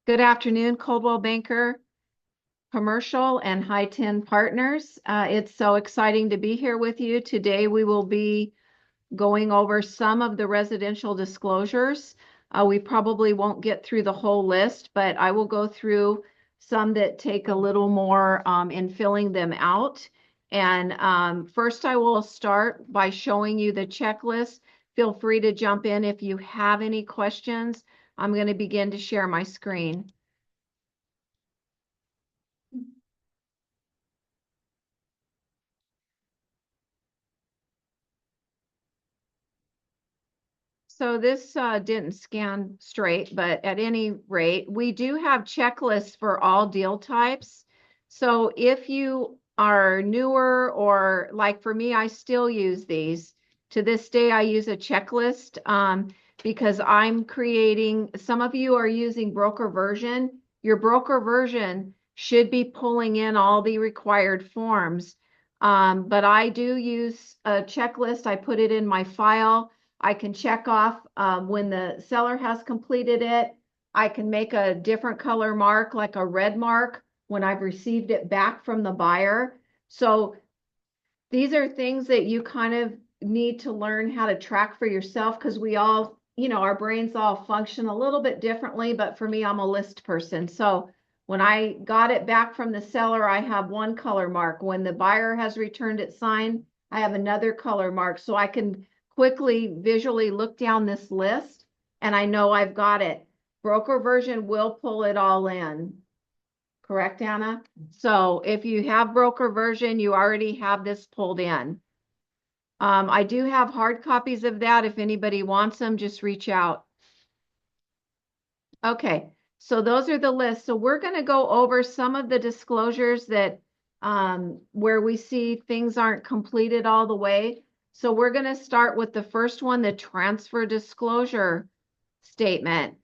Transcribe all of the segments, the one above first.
Good afternoon, Coldwell Banker Commercial and High 10 Partners. It's so exciting to be here with you. Today we will be going over some of the residential disclosures. We probably won't get through the whole list, but I will go through some that take a little more in filling them out. And first I will start by showing you the checklist. Feel free to jump in if you have any questions. I'm going to begin to share my screen. So this didn't scan straight, but at any rate, we do have checklists for all deal types. So if you are newer, or like for me, I still use these. To this day, I use a checklist because I'm creating, some of you are using broker version. Your broker version should be pulling in all the required forms. But I do use a checklist. I put it in my file. I can check off when the seller has completed it. I can make a different color mark, like a red mark, when I've received it back from the buyer. So these are things that you kind of need to learn how to track for yourself, because we all, our brains all function a little bit differently. But for me, I'm a list person. So when I got it back from the seller, I have one color mark. When the buyer has returned it signed, I have another color mark. So I can quickly visually look down this list and I know I've got it. Broker version will pull it all in. Correct, Anna? So if you have broker version, you already have this pulled in. I do have hard copies of that. If anybody wants them, just reach out. Okay, so those are the lists. So we're going to go over some of the disclosures that where we see things aren't completed all the way. So we're going to start with the first one, the transfer disclosure statement.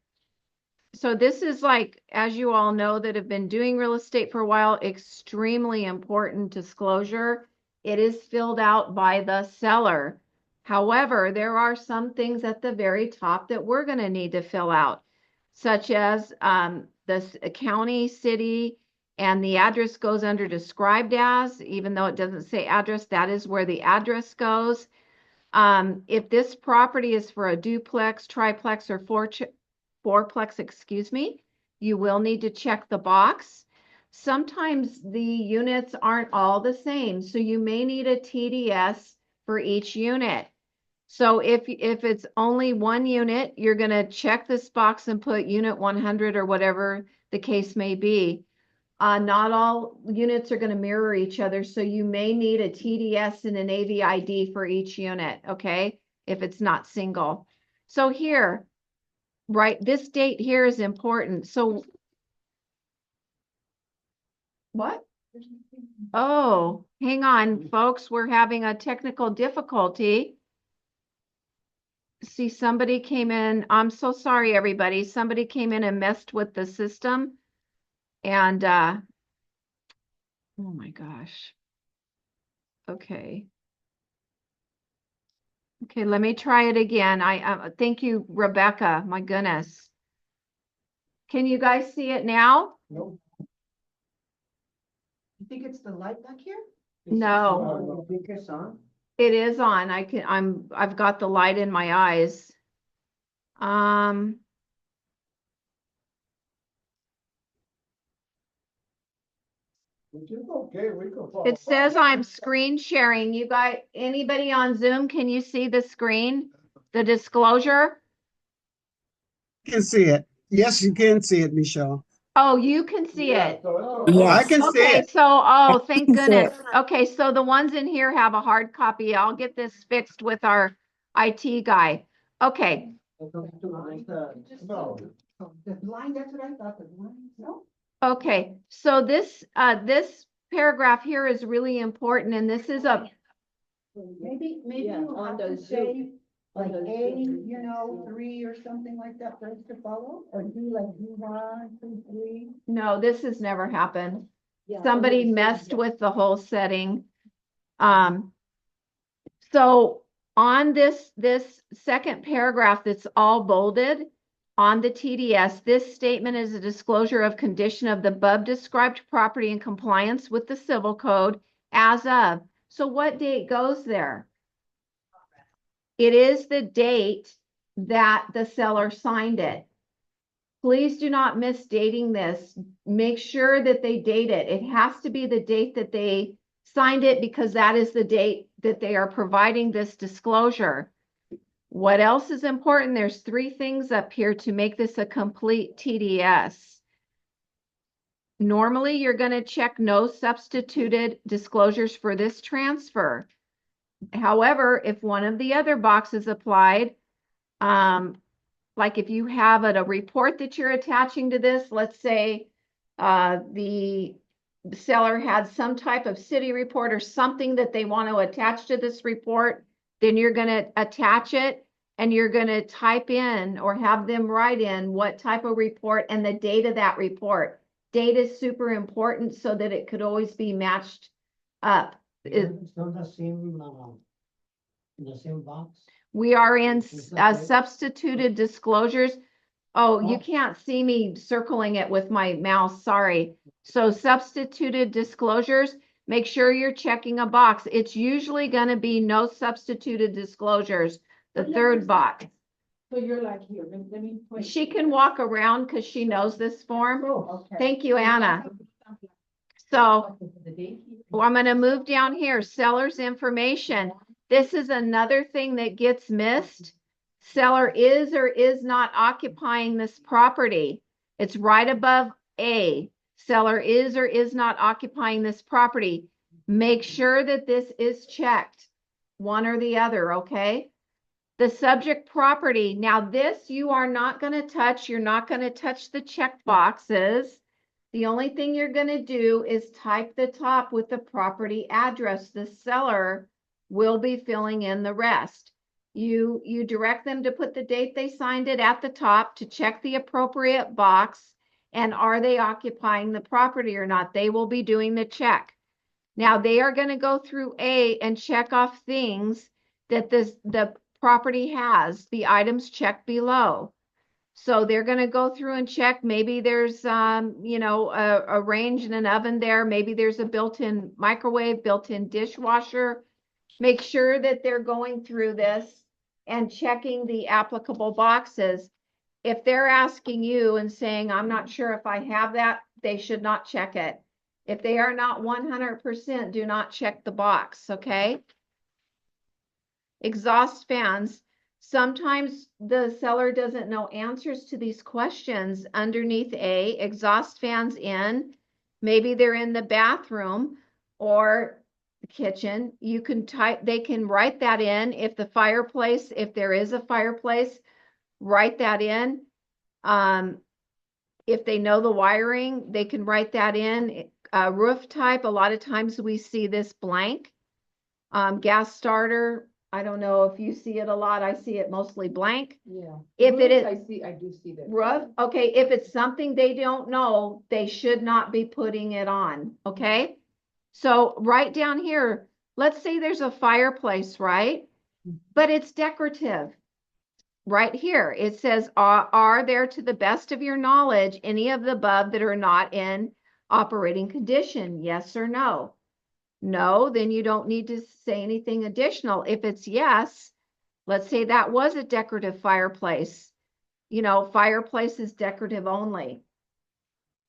So this is, like, as you all know that have been doing real estate for a while, extremely important disclosure. It is filled out by the seller. However, there are some things at the very top that we're going to need to fill out, such as the county, city, and the address goes under described as, even though it doesn't say address, that is where the address goes. If this property is for a duplex, triplex, or fourplex, excuse me, you will need to check the box. Sometimes the units aren't all the same, so you may need a TDS for each unit. So if it's only one unit, you're going to check this box and put unit 100 or whatever the case may be. Not all units are going to mirror each other, so you may need a TDS and an AVID for each unit, okay, if it's not single. So here, right, this date here is important. So what? Oh, hang on, folks, we're having a technical difficulty. See, somebody came in. I'm so sorry, everybody. Somebody came in and messed with the system. And oh my gosh. Okay. Okay, let me try it again. I thank you, Rebecca. My goodness. Can you guys see it now? Nope. You think it's the light back here? No. You think it's on? It is on. I've got the light in my eyes. Okay, we can follow. It says I'm screen sharing. You guys, anybody on Zoom, can you see the screen? The disclosure? You can see it. Yes, you can see it, Michelle. Oh, you can see it. Yeah, I can see Okay, it. so, oh, thank can see goodness. Okay, so the ones in here have a hard copy. I'll get this fixed with our IT guy. Okay, No. The line, that's what I thought, the line, no? okay. So this paragraph here is really important, and this is a, Maybe Yeah, you on have the to say, Zoom. like, On the A, Zoom. 3 or something like that for us to follow? Or do like D1, 2, 3? no, this has never happened. Yeah, Somebody on the Zoom, messed yeah. with the whole setting. So on this second paragraph that's all bolded, on the TDS, this statement is a disclosure of condition of the above described property in compliance with the civil code as of. So what date goes there? It is the date that the seller signed it. Please do not miss dating this. Make sure that they date it. It has to be the date that they signed it because that is the date that they are providing this disclosure. What else is important? There's 3 things up here to make this a complete TDS. Normally, you're going to check no substituted disclosures for this transfer. However, if one of the other boxes applied, like if you have a report that you're attaching to this, let's say the seller had some type of city report or something that they want to attach to this report, then you're going to attach it and you're going to type in or have them write in what type of report and the date of that report. Date is super important so that it could always be matched up. It's not the same, in the same box. We are in Is that right? substituted disclosures. Oh, you Oh. can't see me circling it with my mouse, sorry. So substituted disclosures, make sure you're checking a box. It's usually going to be no substituted disclosures, the What third letters box. So you're like, here, let me. point She you. can walk around because she knows this form. Oh, okay. Thank you, Anna. So well, I'm going to move down here, seller's information. This is another thing that gets missed. Seller is or is not occupying this property. It's right above A. Seller is or is not occupying this property. Make sure that this is checked, one or the other, okay? The subject property. Now this you are not going to touch. You're not going to touch the check boxes. The only thing you're going to do is type the top with the property address. The seller will be filling in the rest. You direct them to put the date they signed it at the top to check the appropriate box and are they occupying the property or not. They will be doing the check. Now they are going to go through A and check off things that the property has, the items checked below. So they're going to go through and check. Maybe there's, you know, a range and an oven there. Maybe there's a built-in microwave, built-in dishwasher. Make sure that they're going through this and checking the applicable boxes. If they're asking you and saying, I'm not sure if I have that, they should not check it. If they are not 100%, do not check the box, okay? Exhaust fans. Sometimes the seller doesn't know answers to these questions. Underneath A, exhaust fans in, maybe they're in the bathroom or the kitchen. You can type, they can write that in. If the fireplace, if there is a fireplace, write that in. If they know the wiring, they can write that in. Roof type, a lot of times we see this blank. Gas starter, I don't know if you see it a lot. I see it mostly blank. Yeah. If it is I do see that. roof, okay, if it's something they don't know, they should not be putting it on, okay? So right down here, let's say there's a fireplace, right? But it's decorative. Right here, it says, are there, to the best of your knowledge, any of the above that are not in operating condition? Yes or no? No, then you don't need to say anything additional. If it's yes, let's say that was a decorative fireplace. You know, fireplace is decorative only.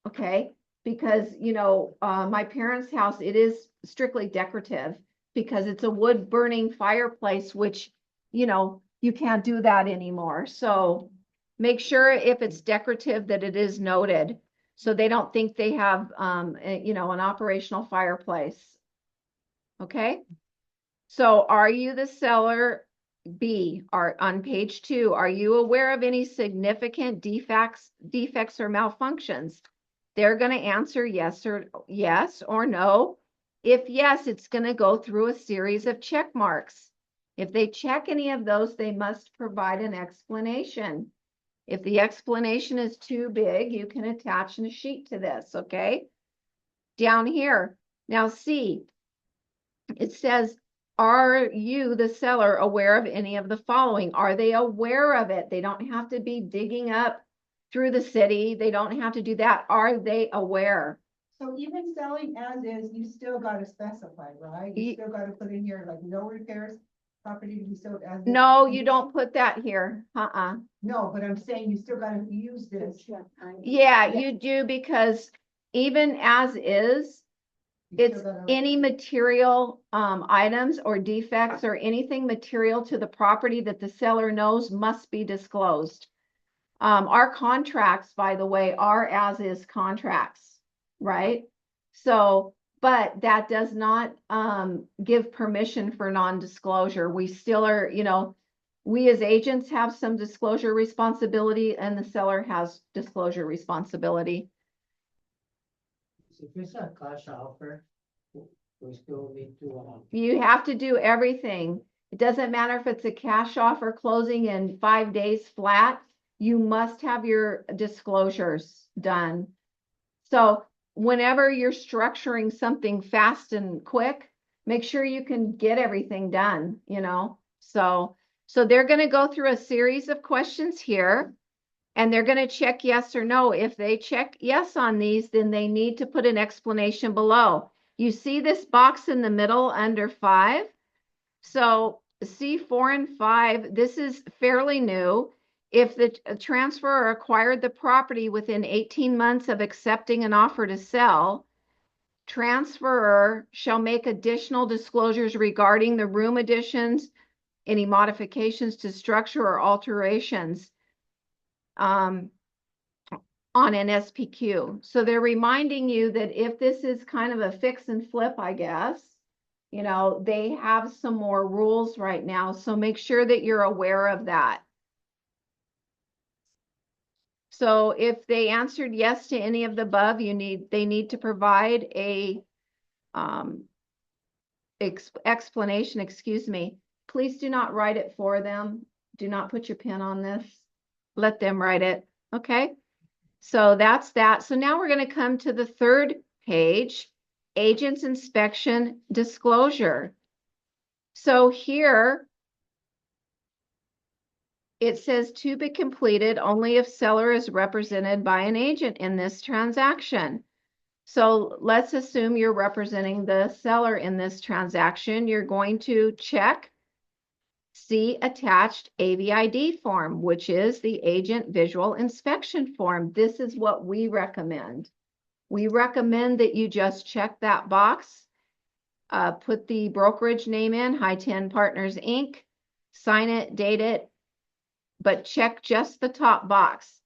Okay, because, you know, my parents' house, it is strictly decorative because it's a wood burning fireplace, which, you know, you can't do that anymore. So make sure if it's decorative that it is noted so they don't think they have, you know, an operational fireplace. Okay, so are you the seller? B, are on page 2, are you aware of any significant defects or malfunctions? They're going to answer yes or no. If yes, it's going to go through a series of check marks. If they check any of those, they must provide an explanation. If the explanation is too big, you can attach a sheet to this, okay? Down here, now see, it says Are you, the seller, aware of any of the following? Are they aware of it? They don't have to be digging up through the city. They don't have to do that. Are they aware? So even selling as is, you still gotta specify, right? You Ye- still gotta put in here like no repairs, property to be sold as. is No, you condition? don't put that here. No, but I'm saying you still gotta use this. Yeah, you do, because even as is, You still it's gotta- any material items or defects or anything material to the property that the seller knows must be disclosed. Our contracts, by the way, are as is contracts, right? So, but that does not give permission for non-disclosure. We still are, we as agents have some disclosure responsibility, and the seller has disclosure responsibility. If it's a cash offer, we still need to, You have to do everything. It doesn't matter if it's a cash offer closing in 5 days flat. You must have your disclosures done. So whenever you're structuring something fast and quick, make sure you can get everything done, So they're going to go through a series of questions here, and they're going to check yes or no. If they check yes on these, then they need to put an explanation below. You see this box in the middle under 5? So C4 and 5, this is fairly new. If the transferor acquired the property within 18 months of accepting an offer to sell, transferor shall make additional disclosures regarding the room additions, any modifications to structure or alterations on an SPQ. So they're reminding you that if this is kind of a fix and flip, I guess, they have some more rules right now. So make sure that you're aware of that. So if they answered yes to any of the above, they need to provide a explanation, excuse me. Please do not write it for them. Do not put your pen on this. Let them write it. Okay. So that's that. So now we're going to come to the third page, agent's inspection disclosure. So here it says to be completed only if seller is represented by an agent in this transaction. So let's assume you're representing the seller in this transaction. You're going to check see attached AVID form, which is the agent visual inspection form. This is what we recommend. We recommend that you just check that box, put the brokerage name in, High 10 Partners Inc., sign it, date it, but check just the top box.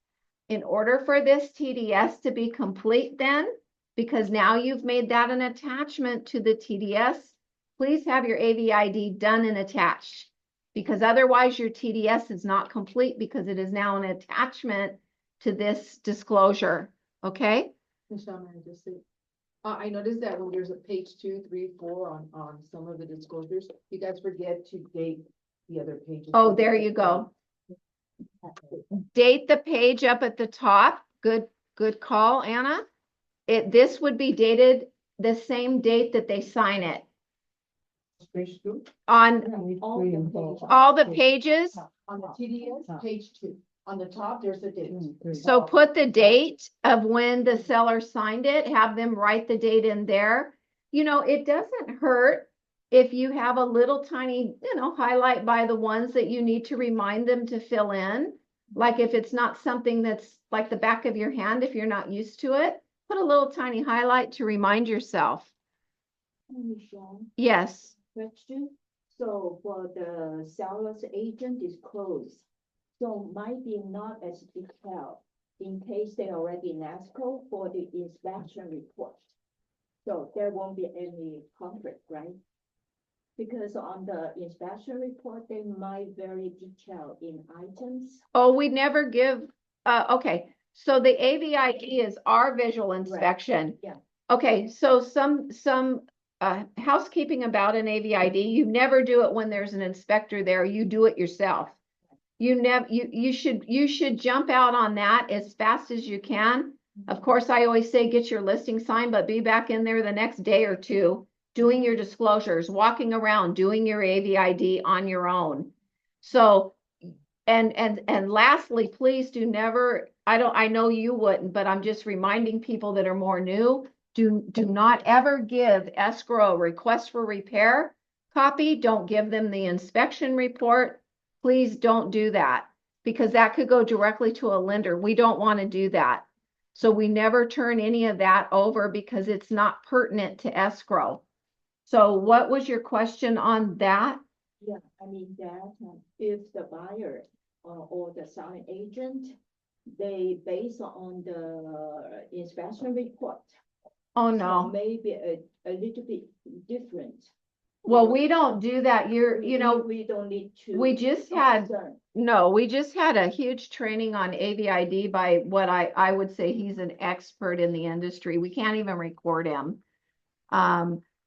In order for this TDS to be complete then, because now you've made that an attachment to the TDS, please have your AVID done and attached, because otherwise your TDS is not complete because it is now an attachment to this disclosure, okay? Michelle, may I just say, I noticed that when there's a page 2, 3, 4 on some of the disclosures, you guys forget to date the other pages. Oh, there you go. Date the page up at the top. Good call, Anna. This would be dated the same date that they sign it. page 2. On all the pages. On the TDS, page 2. On the top, there's a date. So put the date of when the seller signed it, have them write the date in there. It doesn't hurt if you have a little tiny, highlight by the ones that you need to remind them to fill in. Like if it's not something that's like the back of your hand, if you're not used to it, put a little tiny highlight to remind yourself. Michelle, Yes. question. So for the seller's agent disclose, so might be not as detailed in case they already NASCO for the inspection report. So there won't be any conflict, right? Because on the inspection report, they might very detailed in items. Oh, we never give, okay. So the AVID is our visual inspection. Yeah. Okay, so some housekeeping about an AVID, you never do it when there's an inspector there, you do it yourself. You should jump out on that as fast as you can. Of course, I always say get your listing signed, but be back in there the next day or two doing your disclosures, walking around, doing your AVID on your own. So, and lastly, please do never, I know you wouldn't, but I'm just reminding people that are more new, do not ever give escrow request for repair copy. Don't give them the inspection report. Please don't do that, because that could go directly to a lender. We don't want to do that. So we never turn any of that over because it's not pertinent to escrow. So what was your question on that? Yeah, I mean that if the buyer or the selling agent, they base on the inspection report. Oh, So no. maybe a little bit different. Well, we don't do that. We don't need to. we just had, concern. no, we just had a huge training on AVID by what I would say he's an expert in the industry. We can't even record him.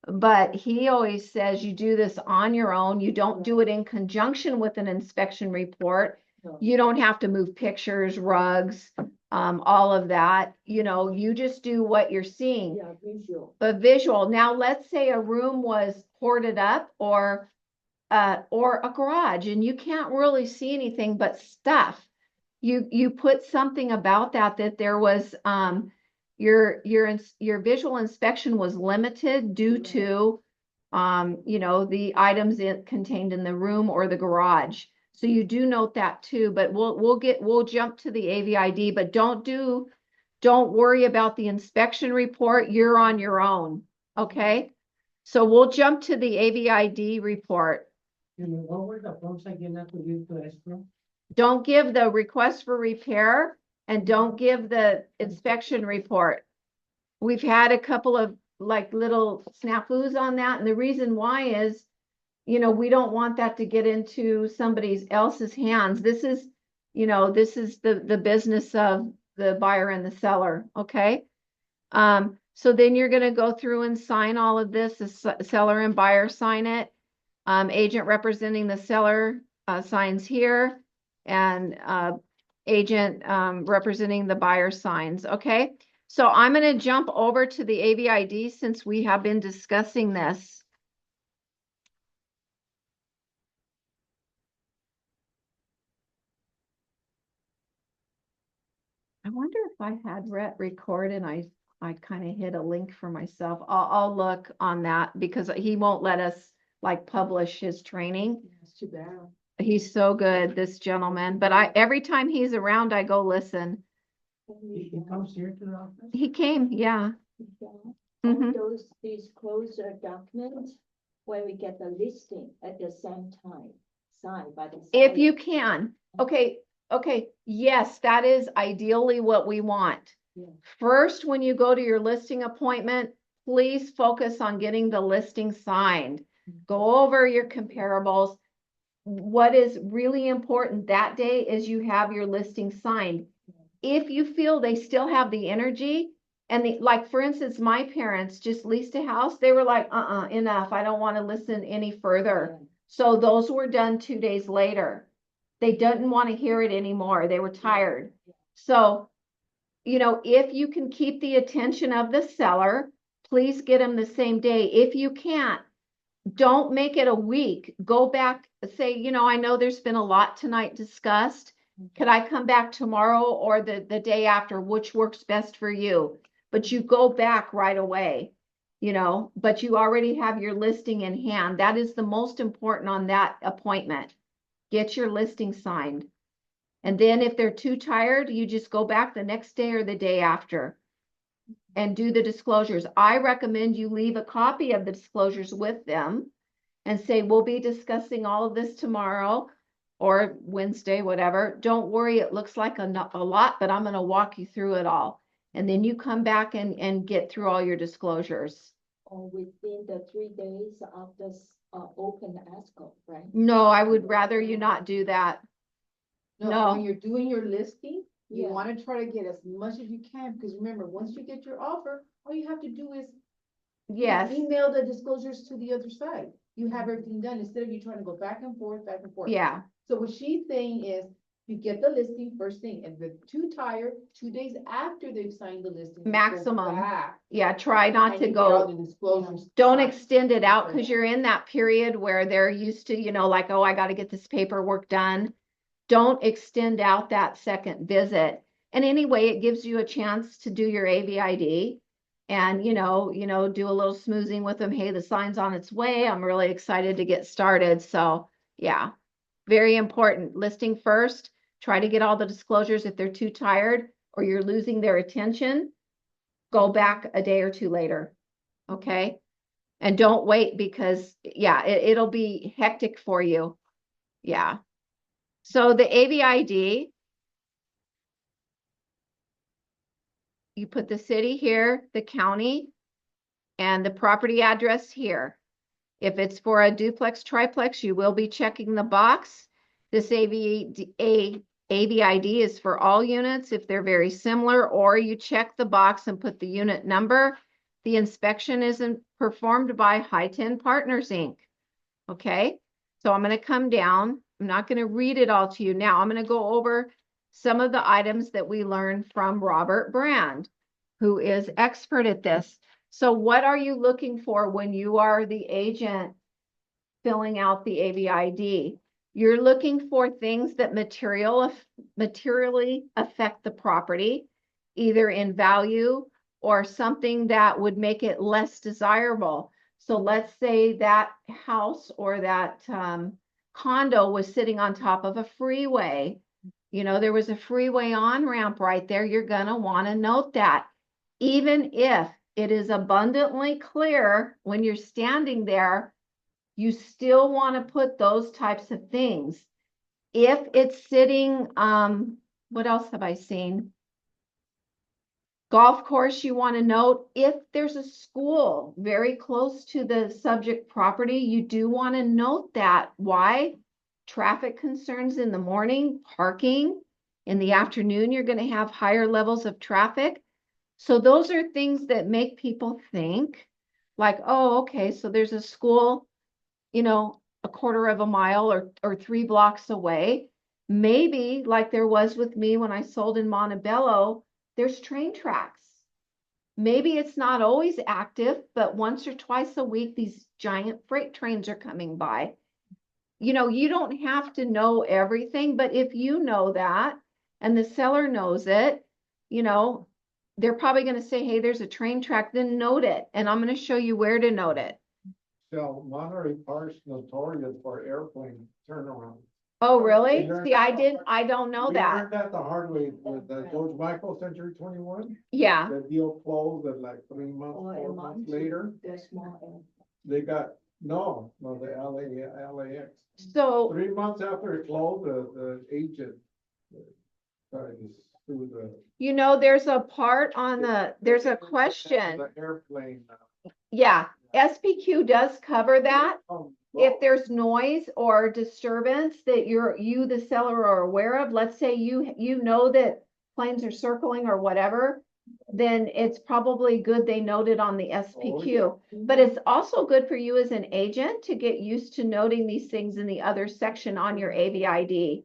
But he always says you do this on your own. You don't do it in conjunction with an inspection report. No. You don't have to move pictures, rugs, all of that. You just do what you're seeing. Yeah, visual. A visual. Now, let's say a room was boarded up or a garage, and you can't really see anything but stuff. You put something about that there was your visual inspection was limited due to the items contained in the room or the garage. So you do note that too, but we'll jump to the AVID, but don't worry about the inspection report. You're on your own. Okay. So we'll jump to the AVID report. What were the forms again that we used to escrow? Don't give the request for repair and don't give the inspection report. We've had a couple of like little snafus on that. And the reason why is, we don't want that to get into somebody else's hands. This is the business of the buyer and the seller. Okay. So then you're going to go through and sign all of this. The seller and buyer sign it. Agent representing the seller signs here, and agent representing the buyer signs. Okay. So I'm going to jump over to the AVID since we have been discussing this. I wonder if I had record and I kind of hit a link for myself. I'll look on that because he won't let us like publish his training. That's too bad. He's so good, this gentleman. But every time he's around, I go listen. He comes here to the office? He came, yeah. Mhm. Those disclosure documents, where we get the listing at the same time, signed by the. If seller. you can. Okay. Yes, that is ideally what we want. Yeah. First, when you go to your listing appointment, please focus on getting the listing signed. Go over your comparables. What is really important that day is you have your listing signed. If you feel they still have the energy and like, for instance, my parents just leased a house. They were like, enough. I don't want to listen any further. Yeah. So those were done 2 days later. They didn't want to hear it anymore. They were tired. So, if you can keep the attention of the seller, please get them the same day. If you can't, don't make it a week. Go back, say, I know there's been a lot tonight discussed. Could I come back tomorrow or the day after, which works best for you? But you go back right away, but you already have your listing in hand. That is the most important on that appointment. Get your listing signed. And then if they're too tired, you just go back the next day or the day after and do the disclosures. I recommend you leave a copy of the disclosures with them and say, we'll be discussing all of this tomorrow or Wednesday, whatever. Don't worry, it looks like a lot, but I'm going to walk you through it all. And then you come back and get through all your disclosures. Or within the 3 days of this open escrow, right? No, I would rather you not do that. No. When you're doing your listing, you Yeah. want to try to get as much as you can, because remember, once you get your offer, all you have to do is Yes. email the disclosures to the other side. You have everything done instead of you trying to go back and forth. Yeah. So what she's saying is, You get the listing first thing, and if they're too tired, 2 days after they've signed the listing. you go Maximum. back Yeah, try not and to you get all go. the disclosures Don't signed. extend it out Okay. because you're in that period where they're used to, like, oh, I got to get this paperwork done. Don't extend out that second visit. And anyway, it gives you a chance to do your AVID and, do a little smoozing with them. Hey, the sign's on its way. I'm really excited to get started. So yeah, very important. Listing first, try to get all the disclosures. If they're too tired or you're losing their attention, go back a day or two later. Okay. And don't wait because yeah, it'll be hectic for you. Yeah. So the AVID, you put the city here, the county, and the property address here. If it's for a duplex, triplex, you will be checking the box. This AVID is for all units if they're very similar, or you check the box and put the unit number. The inspection is performed by High-10 Partners, Inc. Okay, so I'm going to come down. I'm not going to read it all to you now. I'm going to go over some of the items that we learned from Robert Brand, who is expert at this. So what are you looking for when you are the agent filling out the AVID? You're looking for things that materially affect the property, either in value or something that would make it less desirable. So let's say that house or that condo was sitting on top of a freeway. There was a freeway on-ramp right there. You're going to want to note that. Even if it is abundantly clear when you're standing there, you still want to put those types of things. If it's sitting, what else have I seen? Golf course, you want to note if there's a school very close to the subject property, you do want to note that. Why? Traffic concerns in the morning, parking. In the afternoon, you're going to have higher levels of traffic. So those are things that make people think like, oh, okay, so there's a school, a quarter of a mile or 3 blocks away. Maybe like there was with me when I sold in Montebello, there's train tracks. Maybe it's not always active, but once or twice a week, these giant freight trains are coming by. You don't have to know everything, but if you know that and the seller knows it, they're probably going to say, hey, there's a train track, then note it. And I'm going to show you where to note it. So Monterey Park's notorious for airplane turnaround. Oh, really? We learned See, that I don't know We that. learned that the hard way with George Michael Century 21. Yeah. The deal closed at like 3 months, Or 4 a months month. later. The small They got, no, the LAX. So 3 months after it closed, the agent started to sue there's a part on there's a question. The airplane. Yeah, SPQ does cover that. If Well, there's noise or disturbance that you, the seller, are aware of, let's say you know that planes are circling or whatever, then it's probably good they note it on the SPQ. But it's also good for you as an agent to get used to noting these things in the other section on your AVID.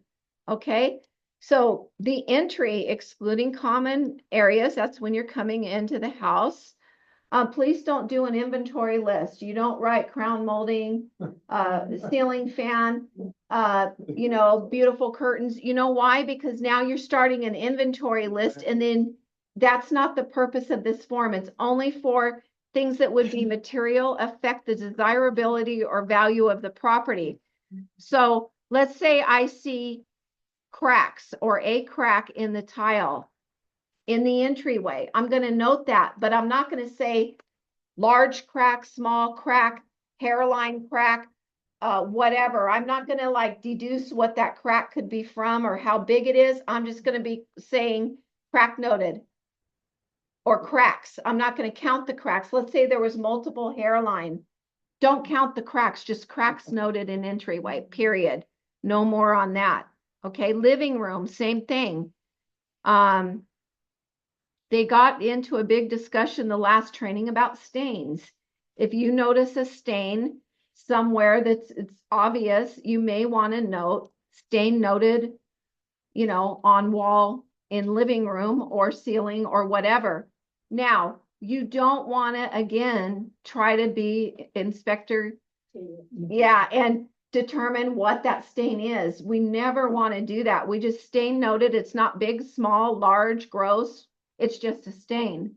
Okay, so the entry excluding common areas, that's when you're coming into the house. Please don't do an inventory list. You don't write crown molding, ceiling fan, beautiful curtains. You know why? Because now you're starting an inventory list, and then that's not the purpose of this form. It's only for things that would be material, affect the desirability or value of the property. So let's say I see cracks or a crack in the tile in the entryway. I'm going to note that, but I'm not going to say large crack, small crack, hairline crack, whatever. I'm not going to like deduce what that crack could be from or how big it is. I'm just going to be saying crack noted or cracks. I'm not going to count the cracks. Let's say there was multiple hairline. Don't count the cracks, just cracks noted in entryway, period. No more on that. Okay, living room, same thing. They got into a big discussion the last training about stains. If you notice a stain somewhere it's obvious, you may want to note stain noted, on wall in living room or ceiling or whatever. Now, you don't want to, again, try to be inspector, yeah, and determine what that stain is. We never want to do that. We just stain noted. It's not big, small, large, gross. It's just a stain.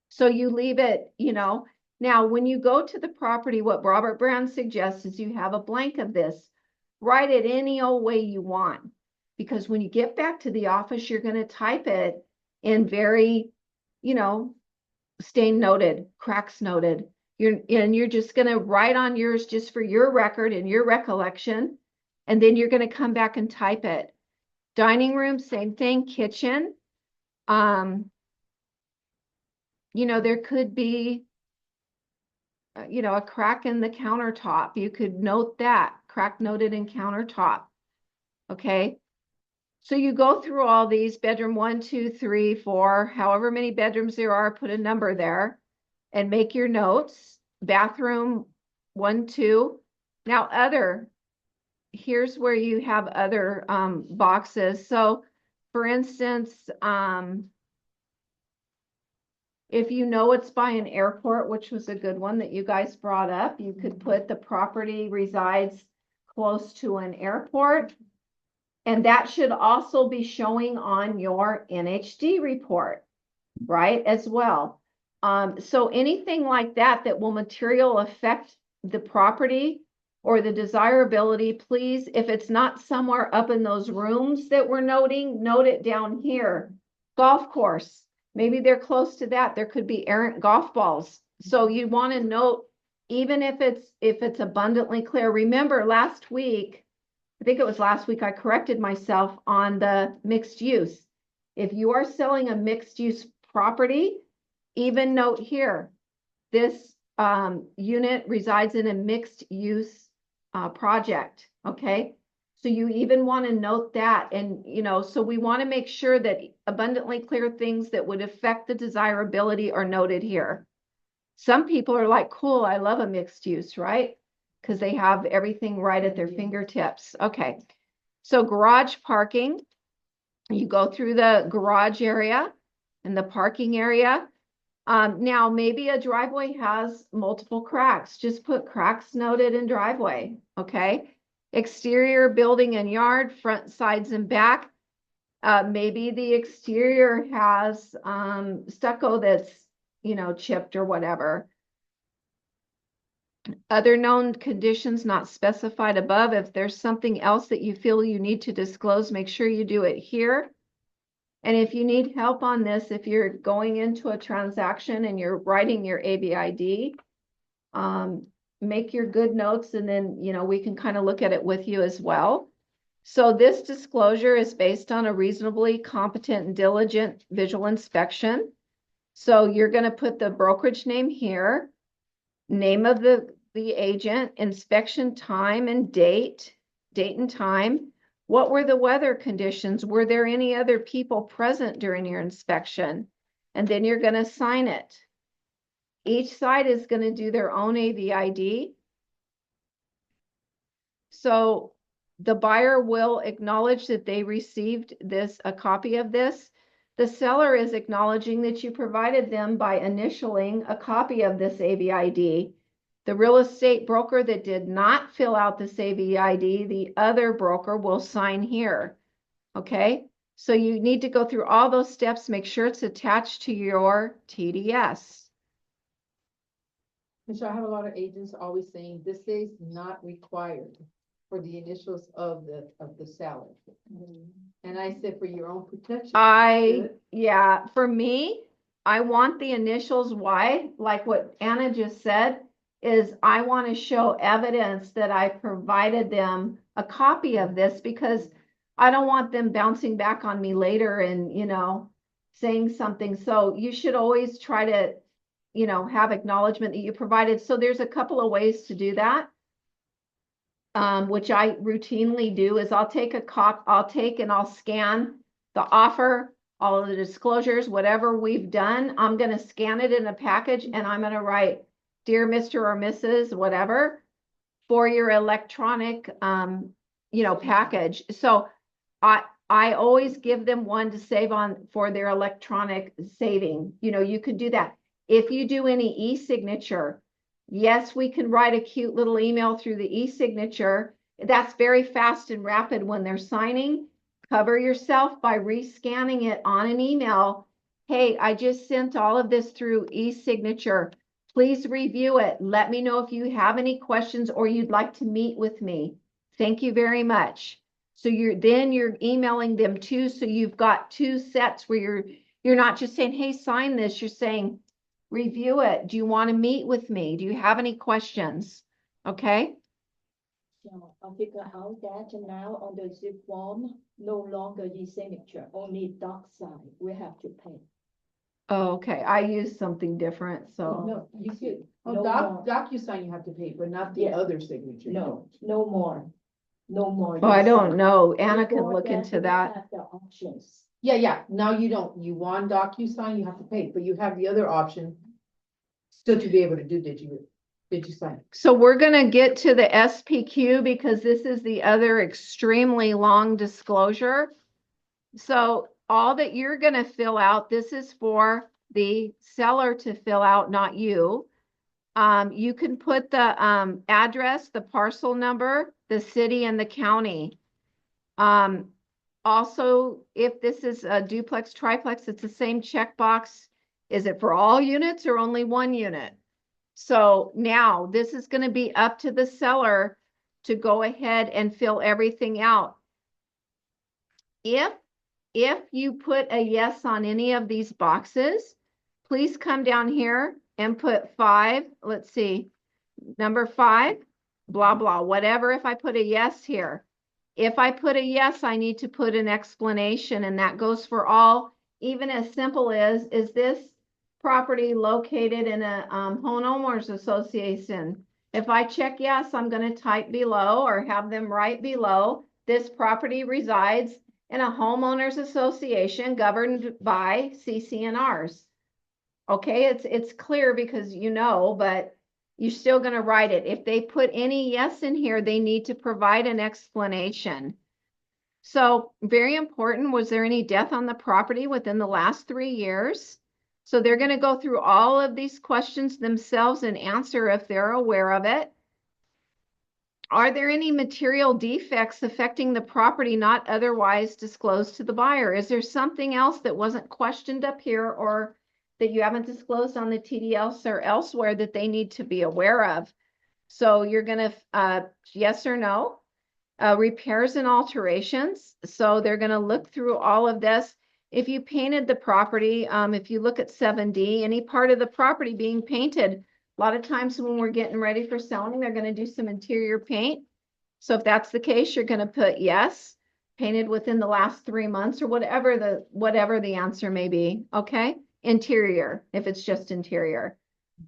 So you leave it, Now, when you go to the property, what Robert Brown suggests is you have a blank of this. Write it any old way you want. Because when you get back to the office, you're going to type it in very, stain noted, cracks noted. You're just going to write on yours just for your record and your recollection. And then you're going to come back and type it. Dining room, same thing. Kitchen. There could be, a crack in the countertop. You could note that. Crack noted in countertop. Okay. So you go through all these, bedroom 1, 2, 3, 4, however many bedrooms there are, put a number there and make your notes. Bathroom 1, 2. Now here's where you have other boxes. So for instance, if it's by an airport, which was a good one that you guys brought up, you could put the property resides close to an airport. And that should also be showing on your NHD report, right, as well. So anything like that will material affect the property or the desirability, please, if it's not somewhere up in those rooms that we're noting, note it down here. Golf course, maybe they're close to that. There could be errant golf balls. So you want to note, even if it's abundantly clear. Remember last week, I think it was last week, I corrected myself on the mixed use. If you are selling a mixed use property, even note here, this unit resides in a mixed use project, okay? So you even want to note that. And, so we want to make sure that abundantly clear things that would affect the desirability are noted here. Some people are like, cool, I love a mixed use, right? Because they have everything right at their fingertips. Okay, so garage parking, you go through the garage area and the parking area. Now, maybe a driveway has multiple cracks. Just put cracks noted in driveway, okay? Exterior building and yard, front, sides, and back. Maybe the exterior has stucco that's, chipped or whatever. Other known conditions not specified above. If there's something else that you feel you need to disclose, make sure you do it here. And if you need help on this, if you're going into a transaction and you're writing your ABID, make your good notes and then, we can kind of look at it with you as well. So this disclosure is based on a reasonably competent and diligent visual inspection. So you're going to put the brokerage name here, name of the agent, inspection time and date and time. What were the weather conditions? Were there any other people present during your inspection? And then you're going to sign it. Each side is going to do their own AVID. So the buyer will acknowledge that they received a copy of this. The seller is acknowledging that you provided them by initialing a copy of this AVID. The real estate broker that did not fill out this AVID, the other broker will sign here, okay? So you need to go through all those steps, make sure it's attached to your TDS. And so I have a lot of agents always saying this is not required for the initials of the seller. And I said, for your own protection. Yeah, for me, I want the initials. Why? Like what Anna just said, is I want to show evidence that I provided them a copy of this, because I don't want them bouncing back on me later and, saying something. So you should always try to, have acknowledgement that you provided. So there's a couple of ways to do that. Which I routinely do is I'll take and I'll scan the offer, all of the disclosures, whatever we've done. I'm going to scan it in a package and I'm going to write, dear Mr. or Mrs. whatever, for your electronic, package. So I always give them one to save on for their electronic saving. You know, you could do that. If you do any e-signature, yes, we can write a cute little email through the e-signature. That's very fast and rapid when they're signing. Cover yourself by rescanning it on an email. Hey, I just sent all of this through e-signature. Please review it. Let me know if you have any questions or you'd like to meet with me. Thank you very much. So you're emailing them too. So you've got two sets where you're not just saying, hey, sign this. You're saying, review it. Do you want to meet with me? Do you have any questions? Okay. So I figure out that now on the zip form, no longer e-signature, only DocSign, we have to pay. Oh, okay. I use something different. So No, you could, oh, No more. DocuSign you have to pay, but not the Yes. other signature. you No, no more. No more. oh, I don't e-sign. know. Anna could Before look that, into we that. have the options. Yeah, yeah, now you don't, you want DocuSign, you have to pay, but you have the other option still to be able to do, did you sign? So we're going to get to the SPQ because this is the other extremely long disclosure. So all that you're going to fill out, this is for the seller to fill out, not you. You can put the address, the parcel number, the city, and the county. Also, if this is a duplex, triplex, it's the same checkbox. Is it for all units or only one unit? So now this is going to be up to the seller to go ahead and fill everything out. If you put a yes on any of these boxes, please come down here and put 5. Let's see, number 5, blah, blah, whatever. If I put a yes here, if I put a yes, I need to put an explanation, and that goes for all, even as simple as, is this property located in a homeowners association? If I check yes, I'm going to type below or have them write below, this property resides in a homeowners association governed by CC&Rs. Okay, it's clear because you know, but you're still going to write it. If they put any yes in here, they need to provide an explanation. So very important, was there any death on the property within the last 3 years? So they're going to go through all of these questions themselves and answer if they're aware of it. Are there any material defects affecting the property not otherwise disclosed to the buyer? Is there something else that wasn't questioned up here or that you haven't disclosed on the TDLs or elsewhere that they need to be aware of? So you're going to, yes or no, repairs and alterations. So they're going to look through all of this. If you painted the property, if you look at 7D, any part of the property being painted, a lot of times when we're getting ready for selling, they're going to do some interior paint. So if that's the case, you're going to put yes, painted within the last 3 months or whatever the answer may be. Okay. Interior, if it's just interior.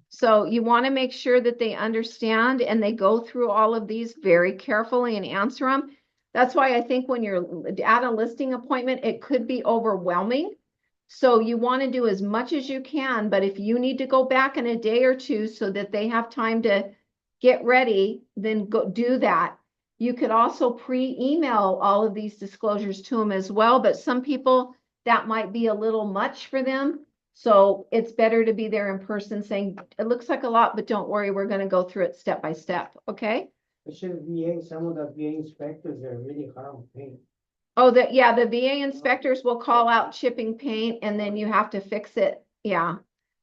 So you want to make sure that they understand and they go through all of these very carefully and answer them. That's why I think when you're at a listing appointment, it could be overwhelming. So you want to do as much as you can, but if you need to go back in a day or two so that they have time to get ready, then go do that. You could also pre-email all of these disclosures to them as well, but some people that might be a little much for them. So it's better to be there in person saying, it looks like a lot, but don't worry, we're going to go through it step by step. Okay. Especially VA, some of the VA inspectors are really hard on paint. Oh, the VA inspectors will call out chipping paint and then you have to fix it. Yeah.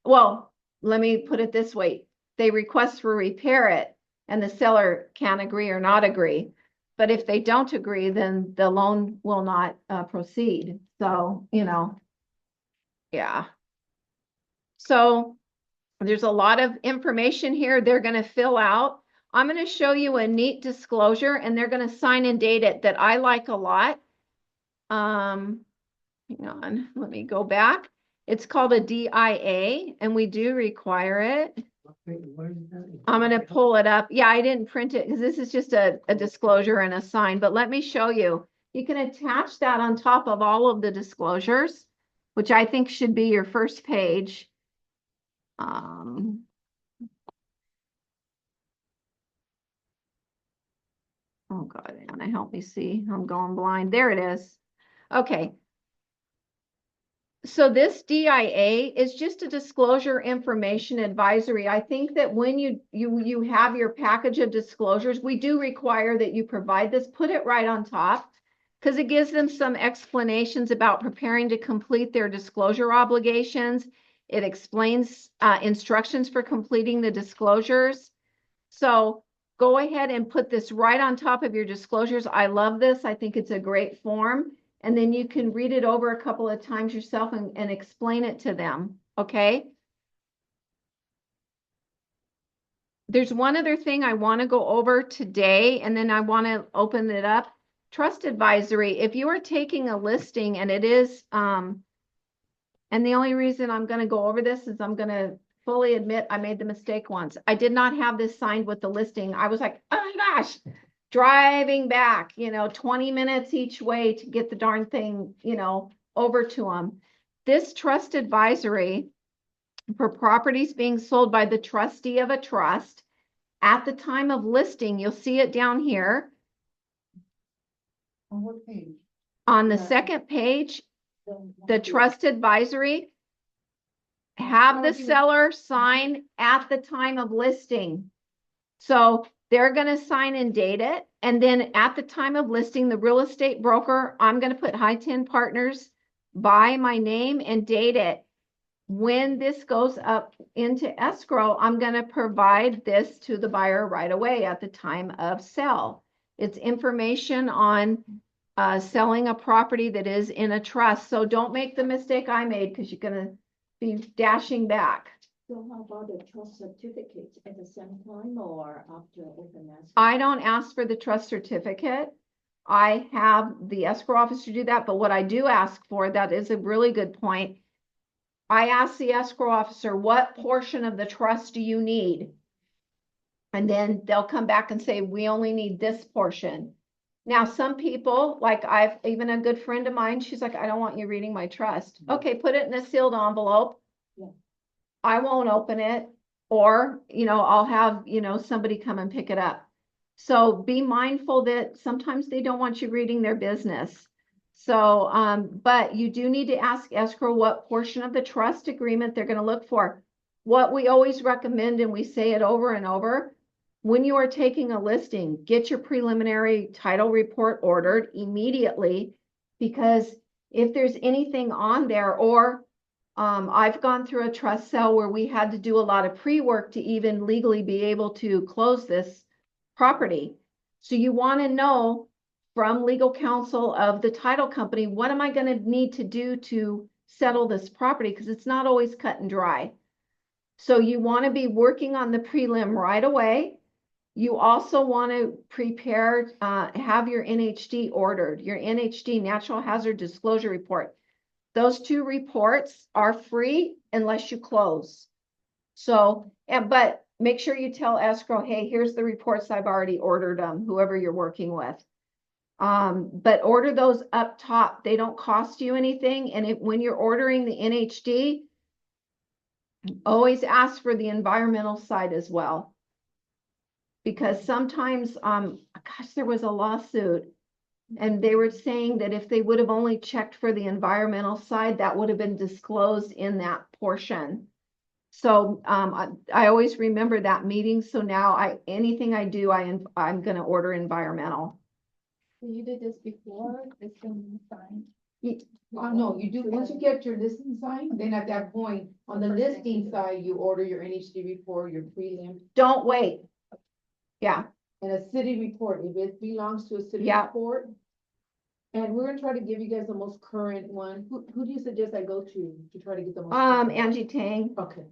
Well, let me put it this way. They request for repair it and the seller can agree or not agree. But if they don't agree, then the loan will not proceed. So, you know, yeah. So there's a lot of information here they're going to fill out. I'm going to show you a neat disclosure and they're going to sign and date it that I like a lot. Hang on, let me go back. It's called a DIA and we do require it. Where is that? I'm going to pull it up. Yeah, I didn't print it because this is just a disclosure and a sign, but let me show you. You can attach that on top of all of the disclosures, which I think should be your first page. Oh God, Anna, help me see. I'm going blind. There it is. Okay. So this DIA is just a disclosure information advisory. I think that when you have your package of disclosures, we do require that you provide this, put it right on top, because it gives them some explanations about preparing to complete their disclosure obligations. It explains instructions for completing the disclosures. So go ahead and put this right on top of your disclosures. I love this. I think it's a great form. And then you can read it over a couple of times yourself and explain it to them, okay? There's one other thing I want to go over today, and then I want to open it up. Trust advisory. If you are taking a listing and it is, and the only reason I'm going to go over this is I'm going to fully admit I made the mistake once. I did not have this signed with the listing. I was like, oh my gosh, driving back, 20 minutes each way to get the darn thing, over to them. This trust advisory for properties being sold by the trustee of a trust at the time of listing, you'll see it down here On what page? on the second page, the trust advisory. Have the seller sign at the time of listing. So they're going to sign and date it. And then at the time of listing, the real estate broker, I'm going to put High 10 Partners by my name and date it. When this goes up into escrow, I'm going to provide this to the buyer right away at the time of sale. It's information on selling a property that is in a trust. So don't make the mistake I made, because you're going to be dashing back. So how about the trust certificates at the same time or after open escrow? I don't ask for the trust certificate. I have the escrow officer do that, but what I do ask for, that is a really good point. I ask the escrow officer, what portion of the trust do you need? And then they'll come back and say, we only need this portion. Now, some people, like even a good friend of mine, she's like, I don't want you reading my trust. Okay, put it in a sealed envelope. Yeah. I won't open it, or, I'll have, somebody come and pick it up. So be mindful that sometimes they don't want you reading their business. So, but you do need to ask escrow what portion of the trust agreement they're going to look for. What we always recommend, and we say it over and over, when you are taking a listing, get your preliminary title report ordered immediately, because if there's anything on there, or I've gone through a trust sale where we had to do a lot of pre-work to even legally be able to close this property. So you want to know from legal counsel of the title company, what am I going to need to do to settle this property? Because it's not always cut and dry. So you want to be working on the prelim right away. You also want to prepare, have your NHD ordered, your NHD Natural Hazard Disclosure Report. Those two reports are free unless you close. So, but make sure you tell escrow, hey, here's the reports I've already ordered, whoever you're working with. But order those up top. They don't cost you anything. And when you're ordering the NHD, always ask for the environmental side as well. Because sometimes, gosh, there was a lawsuit, and they were saying that if they would have only checked for the environmental side, that would have been disclosed in that portion. So I always remember that meeting. So now anything I do, I'm going to order environmental. You did this before, this thing signed? No, you do, once you get your listing signed, then at that point, on the listing side, you order your NHD report, your prelim, Don't wait. Yeah. and a city report, if it belongs to a city Yeah. report. And we're gonna try to give you guys the most current one. Who do you suggest I go to try to get the most? current? Angie Tang. Okay,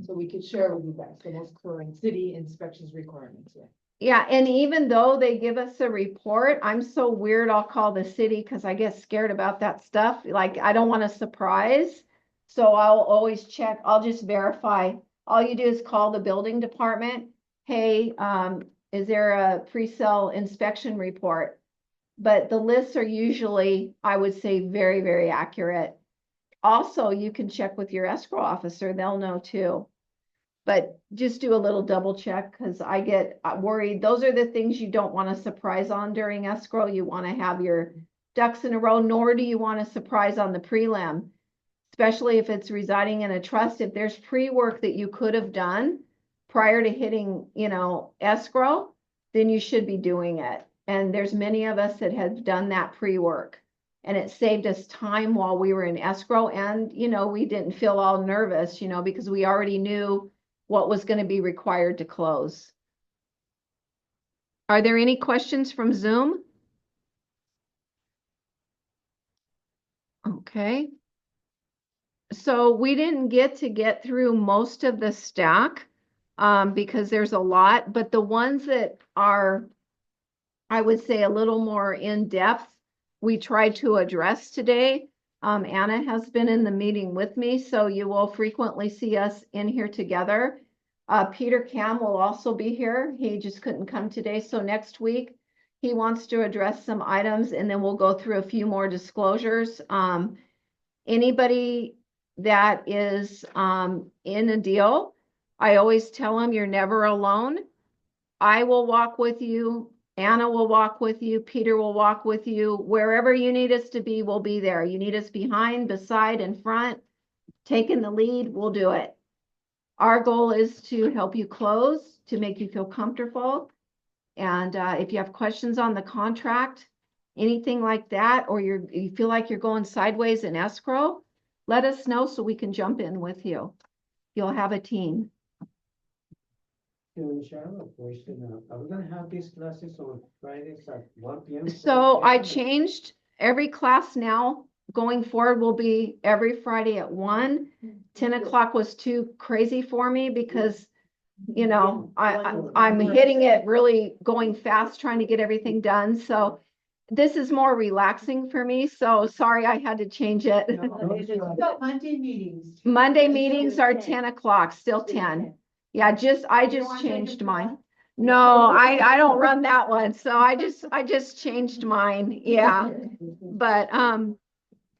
so we could share with you guys the most current city inspections requirements, yeah. Yeah, and even though they give us a report, I'm so weird, I'll call the city because I get scared about that stuff. Like, I don't want a surprise. So I'll always check, I'll just verify. All you do is call the building department. Hey, is there a pre-sale inspection report? But the lists are usually, I would say, very, very accurate. Also, you can check with your escrow officer, they'll know too. But just do a little double check, because I get worried. Those are the things you don't want to surprise on during escrow. You want to have your ducks in a row, nor do you want a surprise on the prelim, especially if it's residing in a trust. If there's pre-work that you could have done prior to hitting, escrow, then you should be doing it. And there's many of us that have done that pre-work, and it saved us time while we were in escrow. And, we didn't feel all nervous, because we already knew what was going to be required to close. Are there any questions from Zoom? Okay. So we didn't get through most of the stack because there's a lot, but the ones that are, I would say, a little more in depth, we tried to address today. Anna has been in the meeting with me, so you will frequently see us in here together. Peter Cam will also be here. He just couldn't come today. So next week, he wants to address some items, and then we'll go through a few more disclosures. Anybody that is in a deal, I always tell them you're never alone. I will walk with you. Anna will walk with you. Peter will walk with you. Wherever you need us to be, we'll be there. You need us behind, beside, in front, taking the lead, we'll do it. Our goal is to help you close, to make you feel comfortable. And if you have questions on the contract, anything like that, or you feel like you're going sideways in escrow, let us know so we can jump in with you. You'll have a team. Sharon, a question. Are we gonna have these classes on Fridays at 1 p.m.? So I changed every class now. Going forward will be every Friday at 1. 10 o'clock was too crazy for me because, I'm hitting it really going fast, trying to get everything done. So this is more relaxing for me. So sorry, I had to change it. Monday meetings. Monday meetings are 10 o'clock, still 10. Yeah, I just changed mine. No, I don't run that one. So I just changed mine. Yeah. But,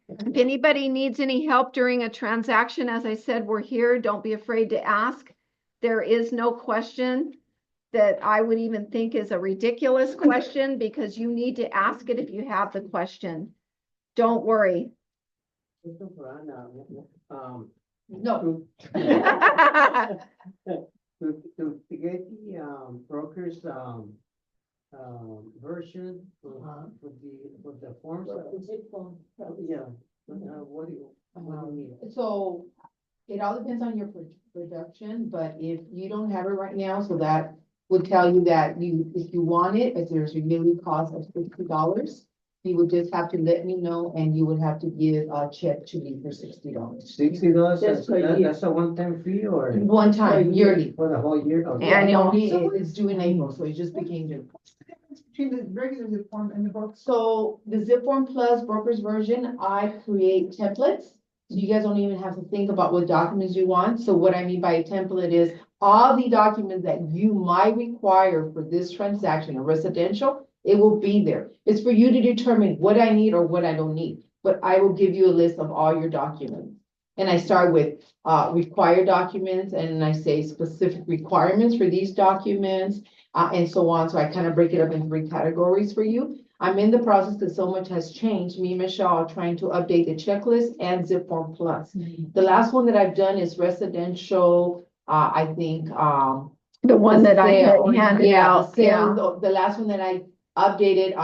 if anybody needs any help during a transaction, as I said, we're here. Don't be afraid to ask. There is no question that I would even think is a ridiculous question, because you need to ask it if you have the question. Don't worry. No. To get the broker's version for the forms. Yeah. What do you need? So it all depends on your production, but if you don't have it right now, so that would tell you that if you want it, if there's a yearly cost of $60, you would just have to let me know, and you would have to give a check to me for $60. $60, Just per year. that's a one-time fee or One time, yearly. for the whole year? Okay. Annual. It's due in April, so it just became due. Between the regular zip form and the books. So the zip form plus broker's version, I create templates. So you guys don't even have to think about what documents you want. So what I mean by a template is all the documents that you might require for this transaction, a residential, it will be there. It's for you to determine what I need or what I don't need. But I will give you a list of all your documents. And I start with required documents, and I say specific requirements for these documents, and so on. So I kind of break it up in 3 categories for you. I'm in the process because so much has changed. Me and Michelle are trying to update the checklist and Zip Form Plus. The last one that I've done is residential, I think, The one that I had handed yeah, out. the last one that I updated,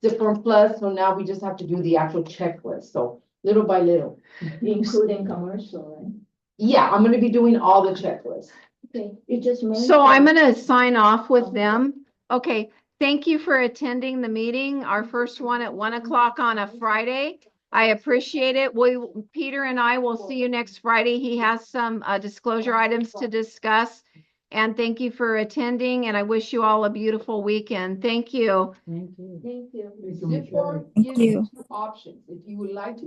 Zip Form Plus. So now we just have to do the actual checklist. So little by little. Including commercial, right? Yeah, I'm gonna be doing all the checklists. Okay, you just mentioned. So I'm gonna sign off with them. Okay, thank you for attending the meeting, our first one at 1 o'clock on a Friday. I appreciate it. Peter and I will see you next Friday. He has some disclosure items to discuss. And thank you for attending, and I wish you all a beautiful weekend. Thank you. Thank you. Zip form gives you 2 options. If you would like to